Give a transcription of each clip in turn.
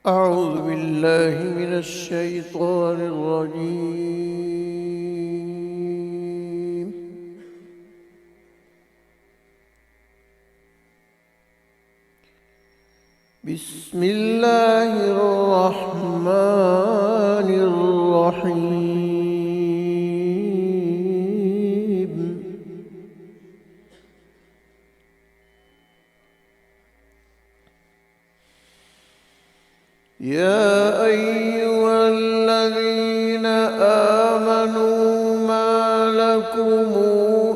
أعوذ بالله من الشيطان الرجيم. بسم الله الرحمن الرحيم. يا أيها الذين آمنوا ما لكم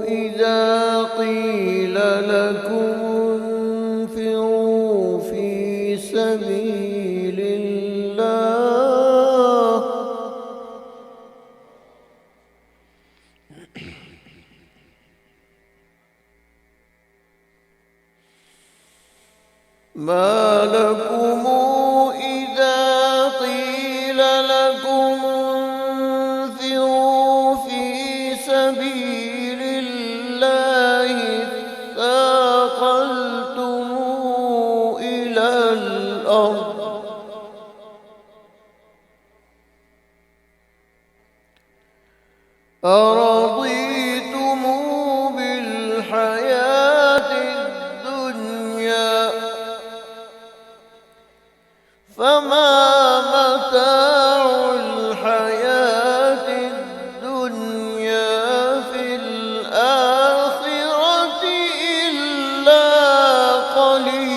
إذا قيل لكم انفروا في سبيل الله ما لكم إذا قيل لكم انفروا في سبيل الله اثاقلتم إلى الأرض أرضيتم بالحياة الدنيا فما متاع الحياة الدنيا في الآخرة إلا قليل.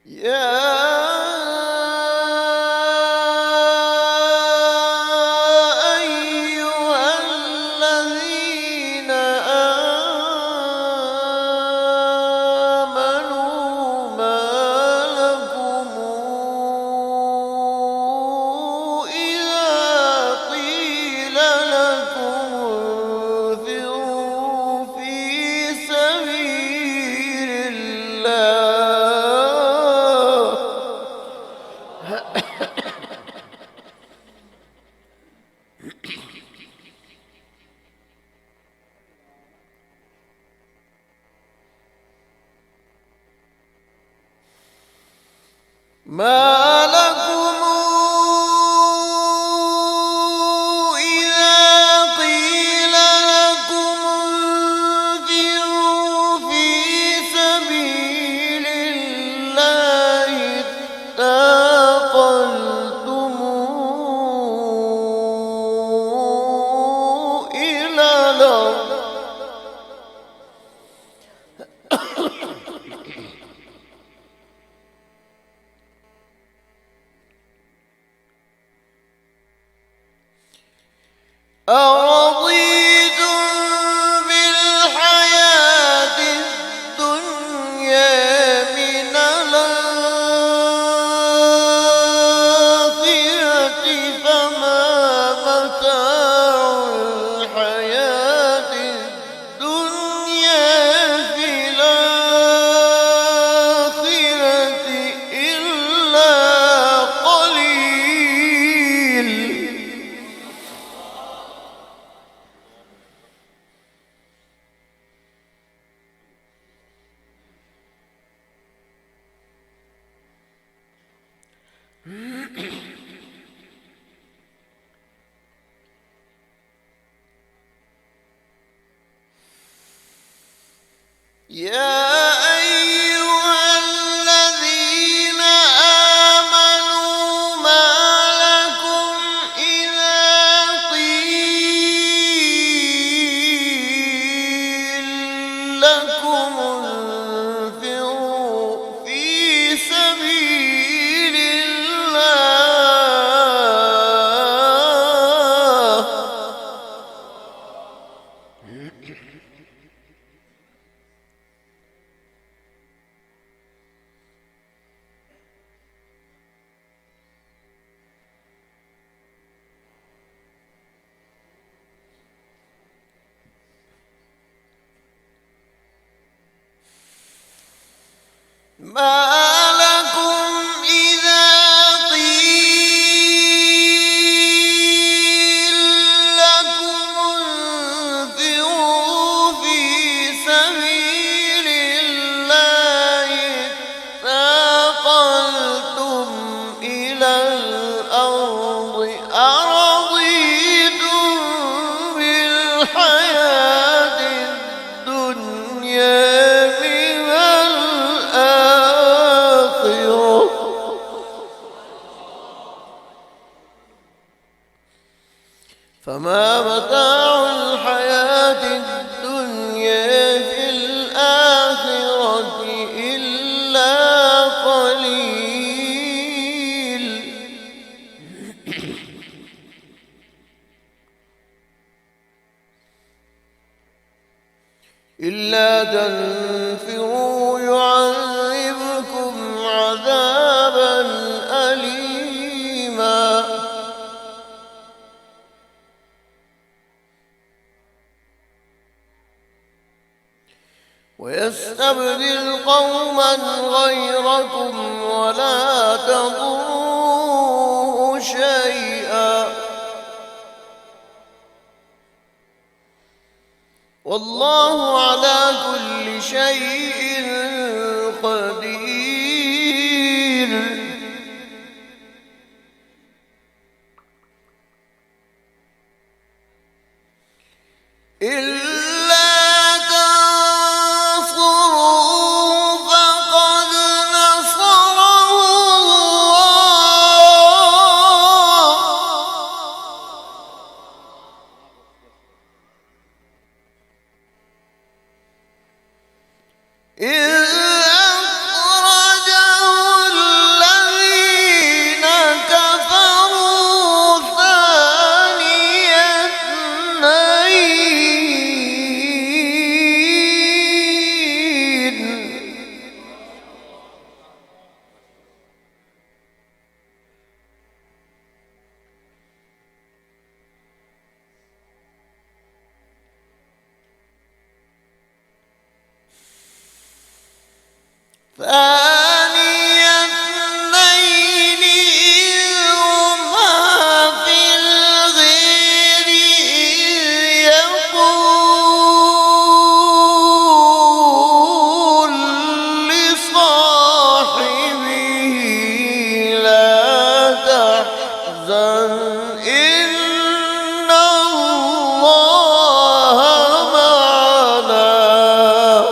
يا أيها الذين آمنوا ما لكم إذا قيل لكم انفروا في سبيل الله ما لكم إذا قيل لكم انفروا في سبيل الله اثاقلتم إلى الأرض أرضيتم بالحياة الدنيا من الآخرة فما متاع الحياة الدنيا في الآخرة إلا قليل. يا أيها الذين آمنوا ما لكم إذا قيل لكم انفروا في سبيل الله ما لكم إذا قيل لكم انفروا في سبيل الله اثاقلتم إلى الأرض أرضيتم بالحياة الدنيا من الآخرة فما متاع الحياة الدنيا في الآخرة إلا قليل إلا تنفروا يعذبكم عذابا أليما ويستبدل قوما غيركم ولا تضروه شيئا والله على كل شيء قدير إلا تنصروا فقد نصره الله إذ أخرجه الذين كفروا ثاني اثنين ثاني اثنين إذ هما في الغار إذ يقول لصاحبه لا تحزن إن الله معنا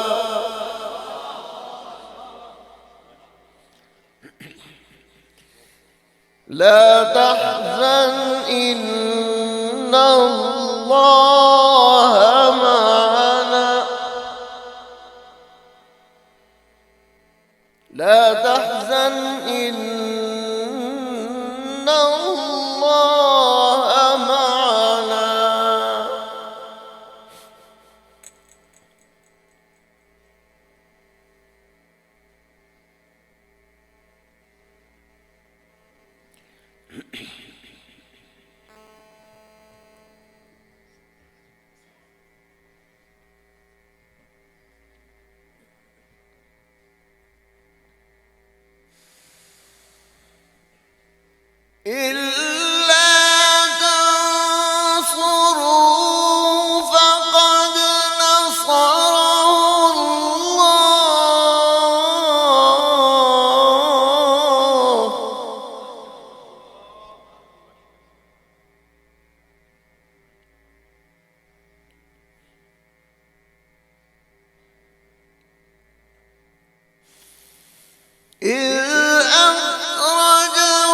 لا تحزن إن الله معنا لا تحزن إن الله معنا إلا تنصروا فقد نصره الله إذ أخرجه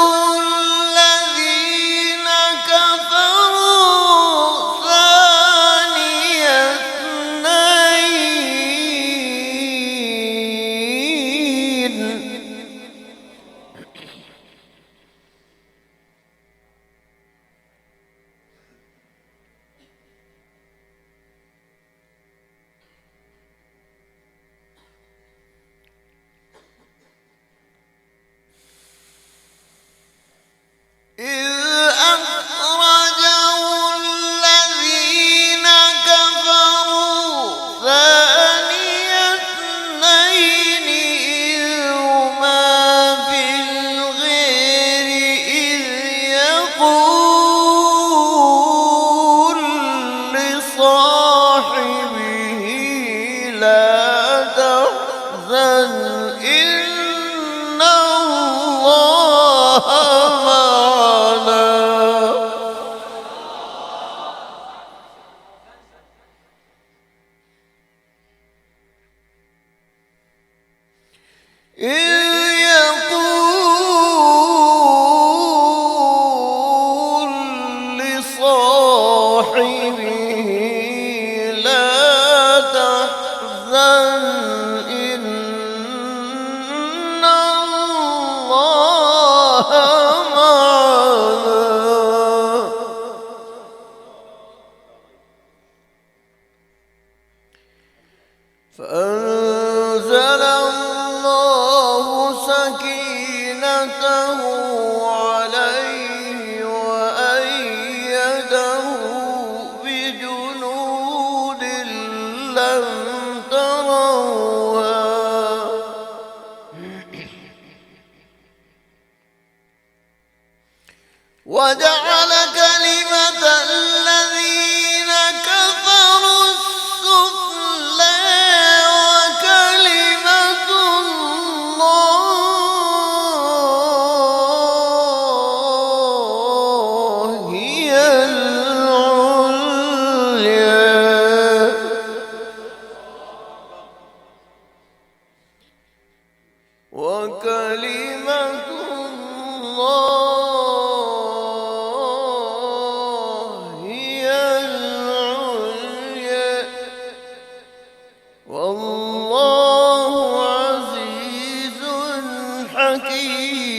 صاحبه لا تحزن إن الله معنا فأنزل الله سكينته عليه وأيده بجنود لم تروها وجعل كلمة الذين كفروا السفلى وكلمة الله هي العليا وكلمة الله هي العليا والله عزيز حكيم